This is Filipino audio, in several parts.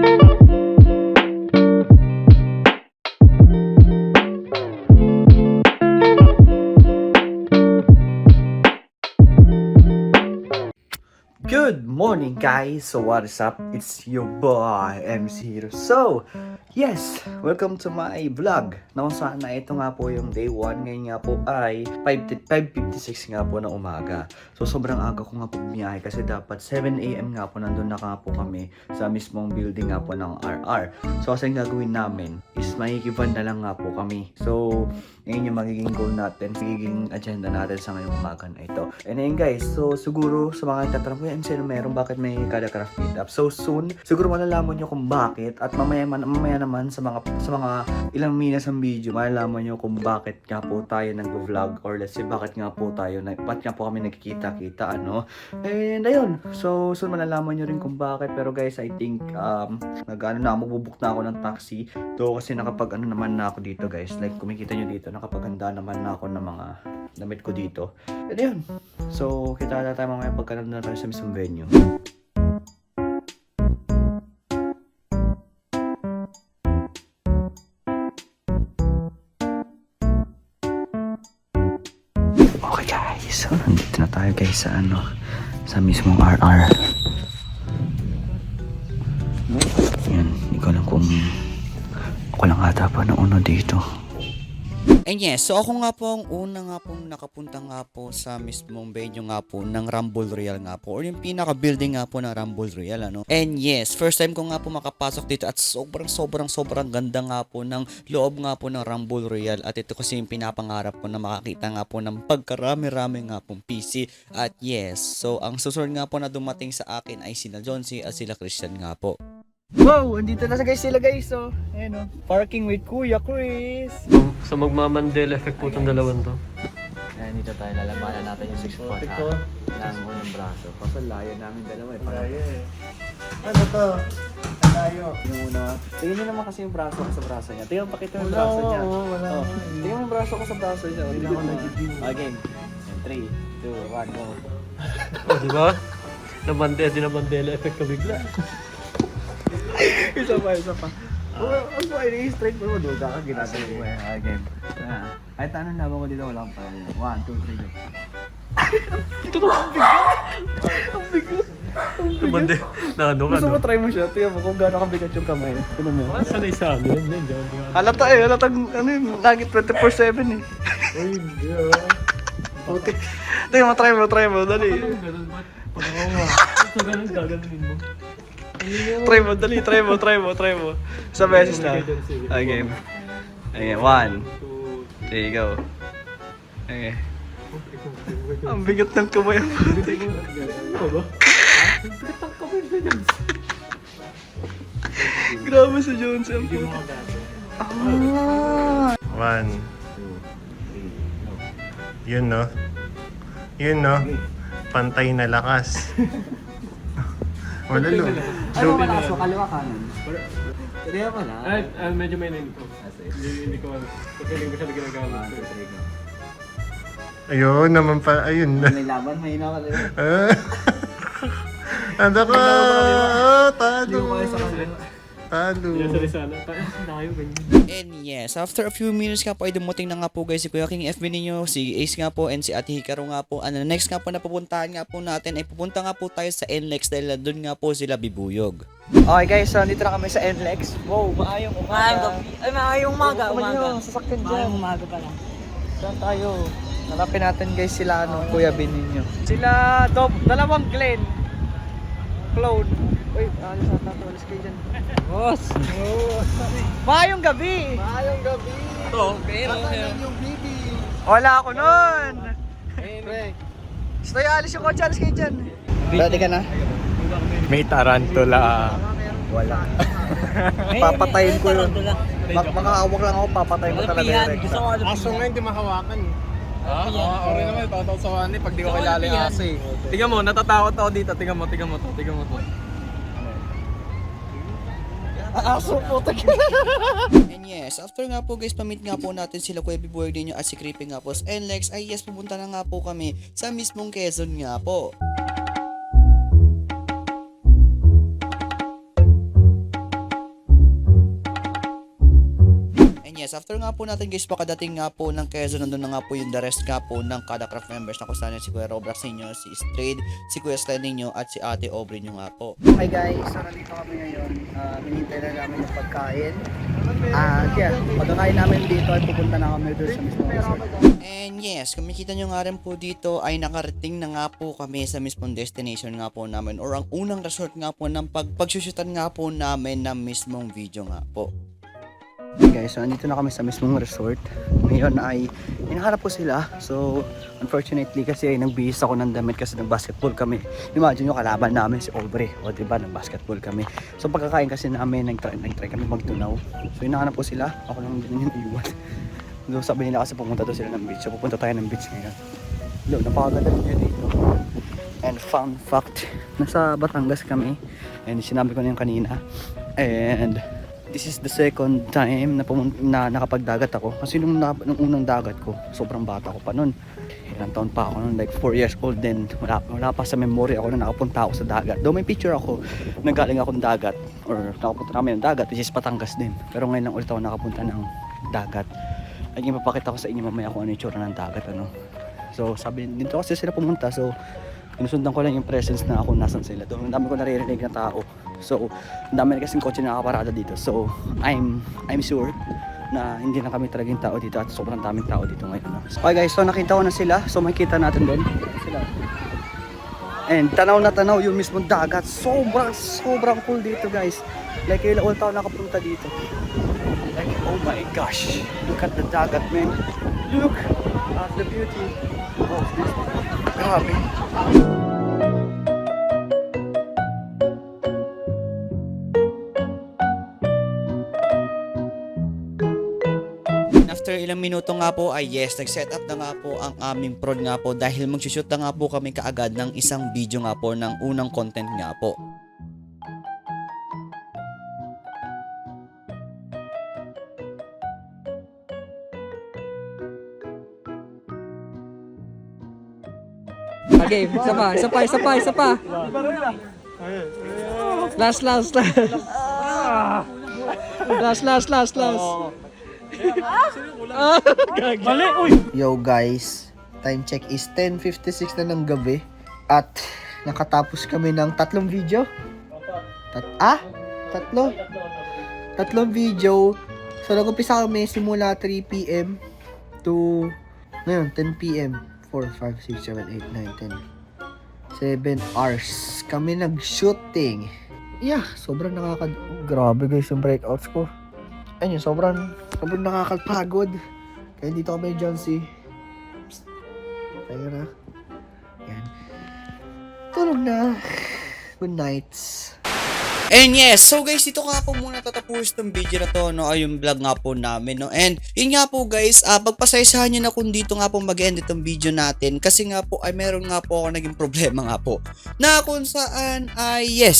Good morning guys! So what is up? It's your boy MC Hero. So, yes! Welcome to my vlog. Na kung saan na ito nga po yung day 1. Ngayon nga po ay 5:56 nga po ng umaga. So sobrang aga ko nga po bumiyahe kasi dapat 7 AM nga po nandun na nga po kami sa mismong building nga po ng RR. So kasi ang gagawin namin is makikiban na lang nga po kami. So ngayon yung magiging goal natin, magiging agenda natin sa ngayong umaga na ito. And ayun guys, so siguro sa mga itatanong ko yan, sino meron, bakit may kada craft meetup? So soon, siguro malalaman nyo kung bakit, at mamaya naman sa mga ilang minutes ng video, malalaman nyo kung bakit nga po tayo nag-vlog, or let's say bakit nga po kami nagkikita-kita, ano. And ayun, so soon malalaman nyo rin kung bakit. Pero guys, I think magbubuk na ako ng taxi. Do kasi naman na ako dito guys, like kumikita nyo dito, nakapaganda naman na ako ng mga damit ko dito. And yun. So, kita na tayo mamaya pagka nandun na tayo sa mismong venue. Okay guys, so nandito na tayo guys sa mismong RR. Yan, ikaw lang kung ako lang ata pa na uno dito. And yes, so ako nga po ang una nga pong nakapunta nga po sa mismong venue nga po ng Rumble Royale nga po, or yung pinaka-building nga po ng Rumble Royale, ano. And yes, first time ko nga po makapasok dito, at sobrang ganda nga po ng loob nga po ng Rumble Royale. At ito kasi yung pinapangarap ko na makakita nga po ng pagkarami-rami nga pong PC. At yes, so ang susunod nga po na dumating sa akin ay sila Jonesy at sila Christian nga po. Wow! Andito na sila guys, so ayun, parking with Kuya Chris. So magmamandela effect po itong dalawang to. Ayan, dito tayo lalabanan natin yung 6 foot ng unang braso. Kasi layo namin dalawa eh. Layo eh. Ano to? Layo. Yung una. Tingnan nyo naman kasi yung braso ko sa braso niya. Tingnan, pakita yung braso niya. Wala. Tingnan mo yung braso ko sa braso niya. Hindi ako nag-review. Again. 3, 2, 1, go. Oh, di ba? Nabandela effect ka bigla. Isa pa. Ang buhay na straight mo, duga ka, ginagawa mo eh. Again. Kahit anong laban ko dito, wala akong pala. 1, 2, 3, go. Ito to, ang bigat. Gusto mo try mo siya, tingnan mo kung gaano kabigat yung kamay. Tingnan mo. Sanay sa amin. Halatang ano yung lagi 24/7 eh. Ay, hindi Okay. Tingnan mo, try mo, dali. Ganun ba? Pag ako nga. Ito ganun, gaganunin mo. Try mo. Sa beses na. Okay. Okay, 1, 2, 3, go. Okay. Ang bigat ng kamay. Grabe si Jones. Ang puto. 1. Yun no? Pantay na lakas. Wala lo. Ano malakas mo? Kaliwa kanan? Kaya mo na. Medyo may nito. Hindi ko alam. Pagkaling ko siya na ginagamit. Ayun naman pa. Ayun na. May laban, may hina ka rin. Anda ka! Talo! Talo! Yung salisana. Tayo ganyan. And yes, after a few minutes nga po ay dumating na nga po guys si Kuya King FB ninyo, si Ace nga po, and si Ate Hikaru nga po. Ano next nga po na pupuntahan nga po natin ay pupunta nga po tayo sa NLEX dahil doon nga po sila bibuyog. Okay guys, so dito na kami sa NLEX. Wow, maayong umaga. Maayong umaga. Sasakyan dyan. Maayong umaga pala. Saan tayo? Hanapin natin guys sila Kuya Bin ninyo. Sila dalawang Glenn. Cloud. Uy, alis natin natin. Alis kayo dyan. Boss! Maayong gabi! Ito, pero Wala ako nun! Stoy, alis yung kotse. Alis kayo dyan. Ready ka na? May tarantula. Wala. Papatayin ko yun. Makahawak lang ako, papatayin ko talaga yung Gusto ko Aso nga hindi mahawakan. Okay naman, tataw sa kanin pag di ko kilala yung aso eh. tingnan mo, natatakot ako dito. Tingnan mo to. aso po. And yes, after nga po guys, pamit nga po natin sila Kuya Bibuyog ninyo at si Creepy nga po sa NLEX ay yes, pupunta na nga po kami sa mismong Quezon nga po. yes, after nga po natin guys makadating nga po ng Quezon, nandun na nga po yung the rest nga po ng kada craft members na kung saan si Kuya Roblox ninyo, si Strayed, si Kuya Sly ninyo at si Ate Aubrey nyo nga po. Hi guys, so nandito kami ngayon. Minintay na namin yung pagkain. Yeah, pagkakain namin dito ay pupunta na kami doon sa mismong resort. And yes, kung makita nyo nga rin po dito ay nakarating na nga po kami sa mismong destination nga po namin or ang unang resort nga po ng pagsusyutan nga po namin ng mismong video nga po. Okay guys, so nandito na kami sa mismong resort. Ngayon ay hinahanap ko sila. So unfortunately kasi ay nagbihis ako ng damit kasi nag-basketball kami. Imagine nyo kalaban namin si Aubrey. O diba, nag-basketball kami. So pagkakain kasi namin, nag-try kami magtunaw. So hinahanap ko sila. Ako lang din yung iwan. So sabi nila kasi pumunta daw sila ng beach. So pupunta tayo ng beach ngayon. Lo, napakaganda rin yun dito. And fun fact, nasa Batangas kami. And sinabi ko na yung kanina. And this is the second time na nakapagdagat ako. Kasi nung unang dagat ko, sobrang bata ko pa nun. Ilang taon pa ako nun, like 4 years old din. Wala pa sa memory ako na nakapunta ako sa dagat. Though may picture ako, nagaling akong dagat. Or nakapunta kami ng dagat, which is Batangas din. Pero ngayon lang ulit ako nakapunta ng dagat. Ay mapakita ko sa inyo mamaya kung ano yung tsura ng dagat. Ano. So sabi, dito kasi sila pumunta. So sinusundan ko lang yung presence na ako nasan sila. Doon ang dami ko naririnig na tao. So ang dami na kasing kotse na nakaparada dito. So I'm sure na hindi na kami talagang tao dito at sobrang daming tao dito ngayon. Okay guys, so nakita ko na sila. So makikita natin din sila. And tanaw na tanaw yung mismong dagat. Sobrang cool dito guys. Like ilang ulit ako nakapunta dito. Like oh my gosh. Look at the dagat, man. Look at the beauty of this. Grabe. After ilang minuto nga po ay yes, nag-set up na nga po ang aming prod nga po dahil mag-shoot na nga po kami kaagad ng isang video nga po ng unang content nga po. Okay, isa pa. Last. Mali, uy! Yo guys, time check is 10:56 na ng gabi at nakatapos kami ng 3 video. Tatlong video. So nag-umpisa kami simula 3 PM to ngayon 10 PM. 4, 5, 6, 7, 8, 9, 10 7 hours kami nag-shooting. Yeah, sobrang grabe guys yung breakouts ko. Ayun, sobrang nakakapagod. Kaya dito kami John C. Tayo na. Yan. Tulog na. Good nights. And yes, so guys, dito nga po muna tatapos itong video na to, no, ay yung vlog nga po namin, no. And yun nga po guys, pagpasaysahan nyo na kung dito nga po mag-end itong video natin kasi nga po ay meron nga po ako naging problema nga po na kung saan ay yes,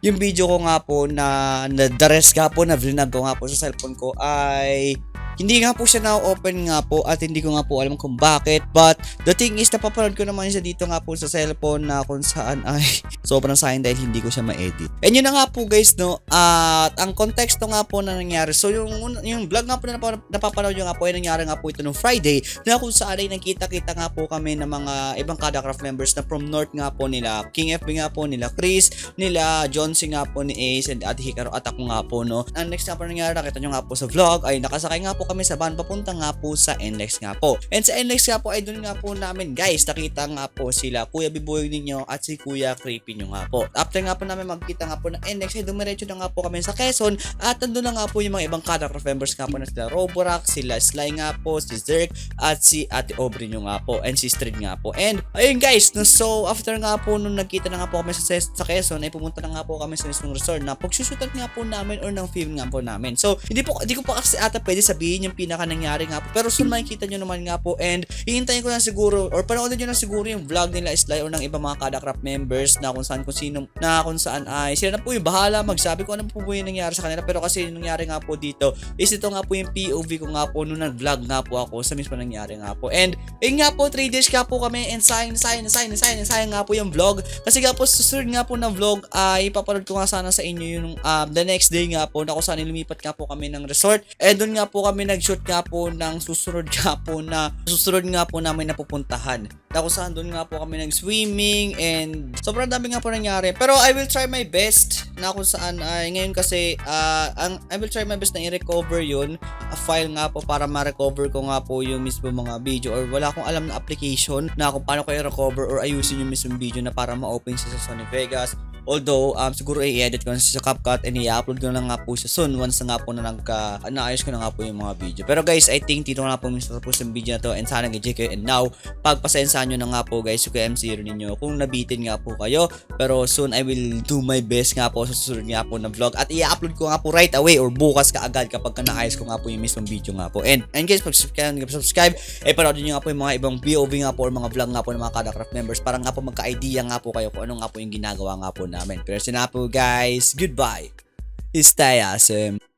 yung video ko nga po na the rest nga po na vlog ko nga po sa cellphone ko ay hindi nga po siya na-open nga po at hindi ko nga po alam kung bakit. But the thing is, napapanood ko naman siya dito nga po sa cellphone na kung saan ay sobrang sayang dahil hindi ko siya ma-edit. And yun na nga po guys, no, at ang konteksto nga po na nangyari. So yung vlog nga po na napapanood nyo nga po ay nangyari nga po ito nung Friday na kung saan ay nagkita-kita nga po kami ng mga ibang Kadacraft members na from North nga po nila King FB nga po, nila Chris, nila John C nga po, ni Ace and Ate Hikaru at ako nga po, no. Ang next nga po nangyari, nakita nyo nga po sa vlog ay nakasakay nga po kami sa van papunta nga po sa NLEX nga po. And sa NLEX nga po ay doon nga po namin guys nakita nga po sila Kuya Biboy ninyo at si Kuya Creepy nyo nga po. After nga po namin magkita nga po ng NLEX ay dumiretso na nga po kami sa Quezon at nandun na nga po yung mga ibang Kadacraft members nga po na sila Roborock, sila Sly nga po, si Zerk at si Ate Aubrey nyo nga po and si Strid nga po. And ayun guys, no, so after nga po nung nagkita na nga po kami sa Quezon ay pumunta na nga po kami sa mismong resort na pagsusutan nga po namin or ng film nga po namin. So hindi ko pa kasi ata pwede sabihin yun yung pinaka nangyari nga po. Pero soon makikita nyo naman nga po, and hihintayin ko lang siguro or panoorin nyo na siguro yung vlog nila Sly or ng ibang mga Kadakrap members na kung saan ay sila na po yung bahala magsabi kung ano po yung nangyari sa kanila. Pero kasi yung nangyari nga po dito is ito nga po yung POV ko nga po nung nag-vlog nga po ako sa mismo nangyari nga po. And yun nga po, 3 days nga po kami, and sayang nga po yung vlog kasi nga po susunod nga po ng vlog ay ipapanood ko nga sana sa inyo yung the next day nga po na kung saan lumipat nga po kami ng resort, and doon nga po kami nag-shoot nga po ng susunod nga po namin napupuntahan na kung saan doon nga po kami nag-swimming, and sobrang dami nga po nangyari. Pero I will try my best na kung saan ay ngayon kasi I will try my best na i-recover yun, a file nga po para ma-recover ko nga po yung mismo mga video, or wala akong alam na application na kung paano ko i-recover or ayusin yung mismo video na para ma-open siya sa Sony Vegas. Although, siguro i-edit ko na sa CapCut and i-upload ko na nga po siya soon once na nga po na naayos ko na nga po yung mga video. Pero guys, I think dito na po tapos yung video na to, and sana nag-enjoy kayo. And now, pagpasensyahan nyo na nga po guys yung MC ninyo kung nabitin nga po kayo. Pero soon, I will do my best nga po sa susunod nga po na vlog, at i-upload ko nga po right away or bukas kaagad kapag naayos ko nga po yung mismong video nga po. And guys, pag-subscribe, panoodin nyo nga po yung mga ibang POV nga po or mga vlog nga po ng mga Kadakrap members para nga po magka-idea nga po kayo kung ano nga po yung ginagawa nga po namin. Pero sina po guys, goodbye. Stay awesome.